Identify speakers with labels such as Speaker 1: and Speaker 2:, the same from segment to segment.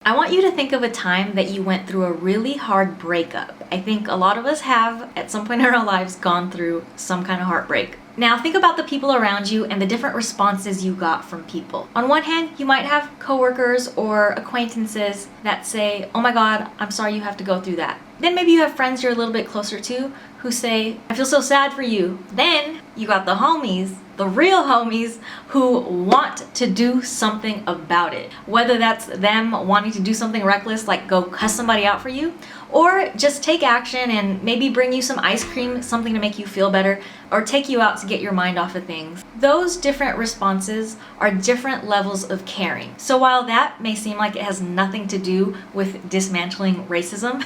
Speaker 1: I want you to think of a time that you went through a really hard breakup. I think a lot of us have, at some point in our lives, gone through some kind of heartbreak. Now think about the people around you and the different responses you got from people. On one hand, you might have coworkers or acquaintances that say, "Oh my God, I'm sorry you have to go through that." Then maybe you have friends you're a little bit closer to who say, "I feel so sad for you." Then you got the homies, the real homies, who want to do something about it. Whether that's them wanting to do something reckless, like go cuss somebody out for you, or just take action and maybe bring you some ice cream, something to make you feel better, or take you out to get your mind off of things. Those different responses are different levels of caring. So while that may seem like it has nothing to do with dismantling racism,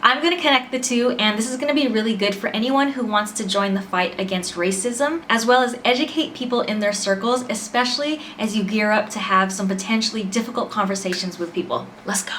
Speaker 1: I'm gonna connect the two, and this is gonna be really good for anyone who wants to join the fight against racism, as well as educate people in their circles, especially as you gear up to have some potentially difficult conversations with people. Let's go.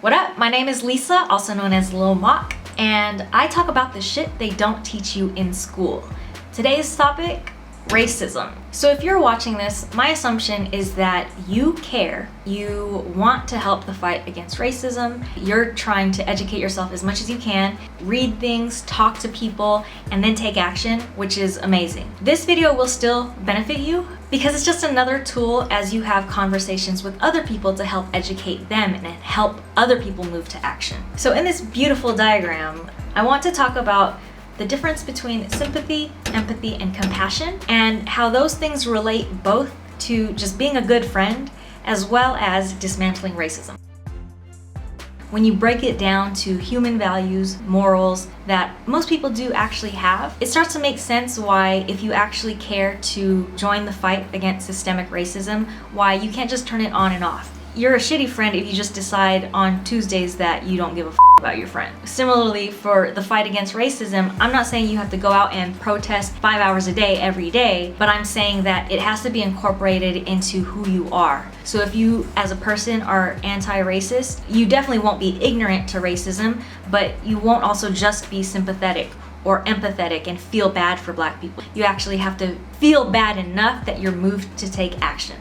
Speaker 1: What up? My name is Lisa, also known as Lil Mocc, and I talk about the shit they don't teach you in school. Today's topic, racism. So if you're watching this, my assumption is that you care, you want to help the fight against racism, you're trying to educate yourself as much as you can, read things, talk to people, and then take action, which is amazing. This video will still benefit you because it's just another tool as you have conversations with other people to help educate them and help other people move to action. So in this beautiful diagram, I want to talk about the difference between sympathy, empathy, and compassion, and how those things relate both to just being a good friend as well as dismantling racism. When you break it down to human values, morals that most people do actually have, it starts to make sense why, if you actually care to join the fight against systemic racism, why you can't just turn it on and off. You're a shitty friend if you just decide on Tuesdays that you don't give a about your friend. Similarly, for the fight against racism, I'm not saying you have to go out and protest 5 hours a day every day, but I'm saying that it has to be incorporated into who you are. So if you as a person are anti-racist, you definitely won't be ignorant to racism, but you won't also just be sympathetic or empathetic and feel bad for Black people. You actually have to feel bad enough that you're moved to take action.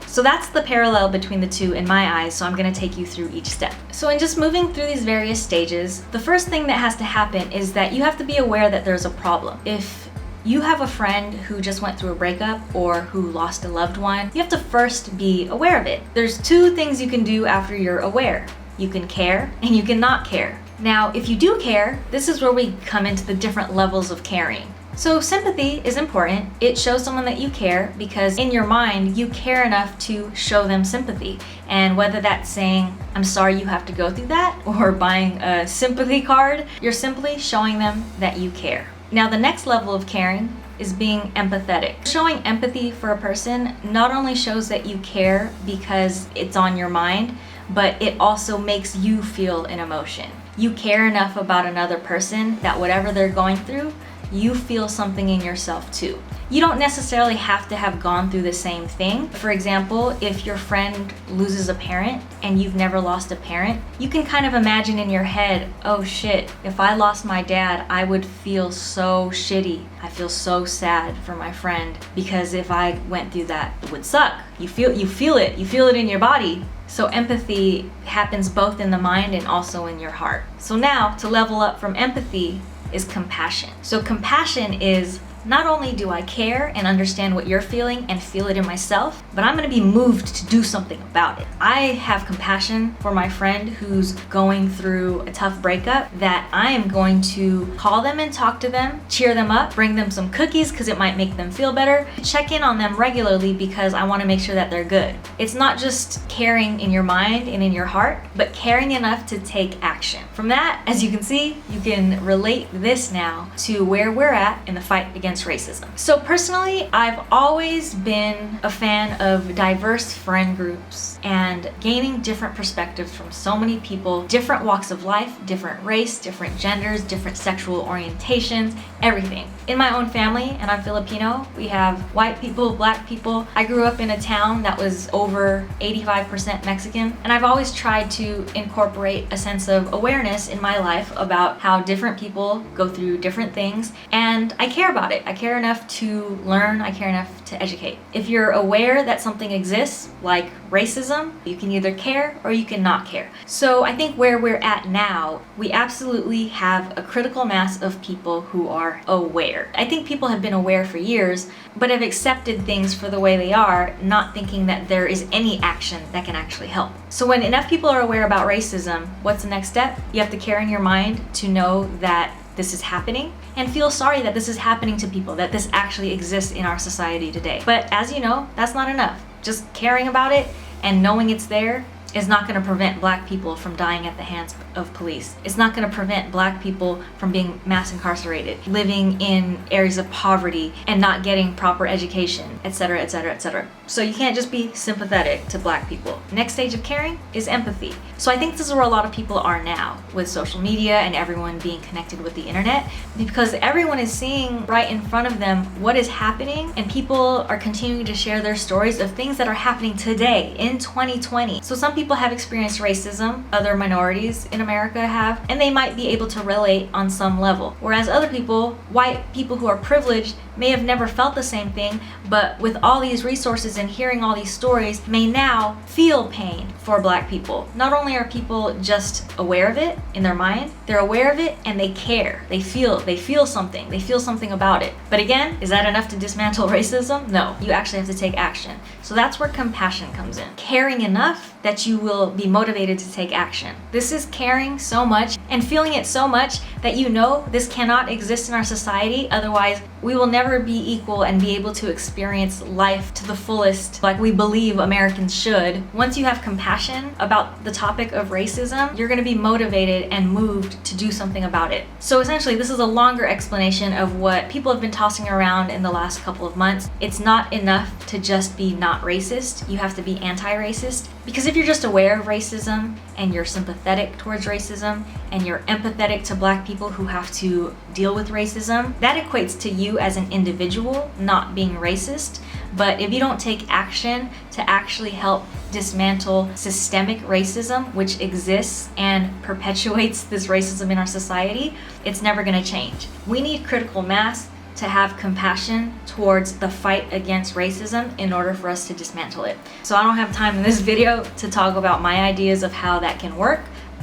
Speaker 1: So that's the parallel between the two in my eyes, so I'm gonna take you through each step. So in just moving through these various stages, the first thing that has to happen is that you have to be aware that there's a problem. If you have a friend who just went through a breakup or who lost a loved one, you have to first be aware of it. There's two things you can do after you're aware. You can care and you can not care. Now, if you do care, this is where we come into the different levels of caring. So sympathy is important. It shows someone that you care because in your mind, you care enough to show them sympathy. And whether that's saying, "I'm sorry you have to go through that," or buying a sympathy card, you're simply showing them that you care. Now, the next level of caring is being empathetic. Showing empathy for a person not only shows that you care because it's on your mind, but it also makes you feel an emotion. You care enough about another person that whatever they're going through, you feel something in yourself too. You don't necessarily have to have gone through the same thing. For example, if your friend loses a parent and you've never lost a parent, you can kind of imagine in your head, "Oh shit, if I lost my dad, I would feel so shitty. I feel so sad for my friend because if I went through that, it would suck." You feel it in your body. So empathy happens both in the mind and also in your heart. So now, to level up from empathy, is compassion. So compassion is not only do I care and understand what you're feeling and feel it in myself, but I'm gonna be moved to do something about it. I have compassion for my friend who's going through a tough breakup, that I am going to call them and talk to them, cheer them up, bring them some cookies because it might make them feel better, check in on them regularly because I wanna make sure that they're good. It's not just caring in your mind and in your heart, but caring enough to take action. From that, as you can see, you can relate this now to where we're at in the fight against racism. So personally, I've always been a fan of diverse friend groups and gaining different perspectives from so many people, different walks of life, different race, different genders, different sexual orientations, everything. In my own family, and I'm Filipino, we have white people, Black people. I grew up in a town that was over 85% Mexican, and I've always tried to incorporate a sense of awareness in my life about how different people go through different things, and I care about it. it. I care enough to learn. I care enough to educate. If you're aware that something exists, like racism, you can either care or you can not care. So I think where we're at now, we absolutely have a critical mass of people who are aware. I think people have been aware for years, but have accepted things for the way they are, not thinking that there is any action that can actually help. So when enough people are aware about racism, what's the next step? You have to care in your mind to know that this is happening and feel sorry that this is happening to people, that this actually exists in our society today. But as you know, that's not enough. Just caring about it and knowing it's there is not going to prevent Black people from dying at the hands of police. It's not going to prevent Black people from being mass incarcerated, living in areas of poverty and not getting proper education, etc., etc., etc. So you can't just be sympathetic to Black people. Next stage of caring is empathy. So I think this is where a lot of people are now with social media and everyone being connected with the internet, because everyone is seeing right in front of them what is happening, and people are continuing to share their stories of things that are happening today in 2020. So some people have experienced racism, other minorities in America have, and they might be able to relate on some level. Whereas other people, white people who are privileged, may have never felt the same thing, but with all these resources and hearing all these stories, may now feel pain for Black people. Not only are people just aware of it in their mind, they're aware of it and they care. They feel something. They feel something about it. But again, is that enough to dismantle racism? No, you actually have to take action. So that's where compassion comes in. Caring enough that you will be motivated to take action. This is caring so much and feeling it so much that you know this cannot exist in our society, otherwise we will never be equal and be able to experience life to the fullest like we believe Americans should. Once you have compassion about the topic of racism, you're going to be motivated and moved to do something about it. So essentially, this is a longer explanation of what people have been tossing around in the last couple of months. It's not enough to just be not racist. You have to be anti-racist. Because if you're just aware of racism and you're sympathetic towards racism and you're empathetic to Black people who have to deal with racism, that equates to you as an individual not being racist. But if you don't take action to actually help dismantle systemic racism, which exists and perpetuates this racism in our society, it's never going to change. We need critical mass to have compassion towards the fight against racism in order for us to dismantle it. So I don't have time in this video to talk about my ideas of how that can work,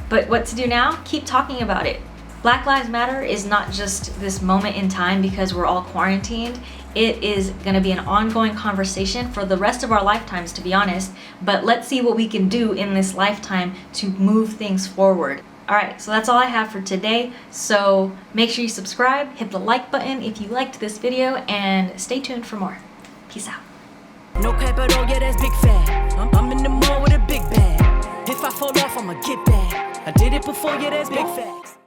Speaker 1: but what to do now? Keep talking about it. Black Lives Matter is not just this moment in time because we're all quarantined. It is gonna be an ongoing conversation for the rest of our lifetimes, to be honest, but let's see what we can do in this lifetime to move things forward. Alright, so that's all I have for today. So make sure you subscribe, hit the like button if you liked this video, and stay tuned for more. Peace out.
Speaker 2: No capital, yeah, that's big fat. I'm in the mall with a big bag. If I fall off, I'ma get back. I did it before, yeah, that's big facts.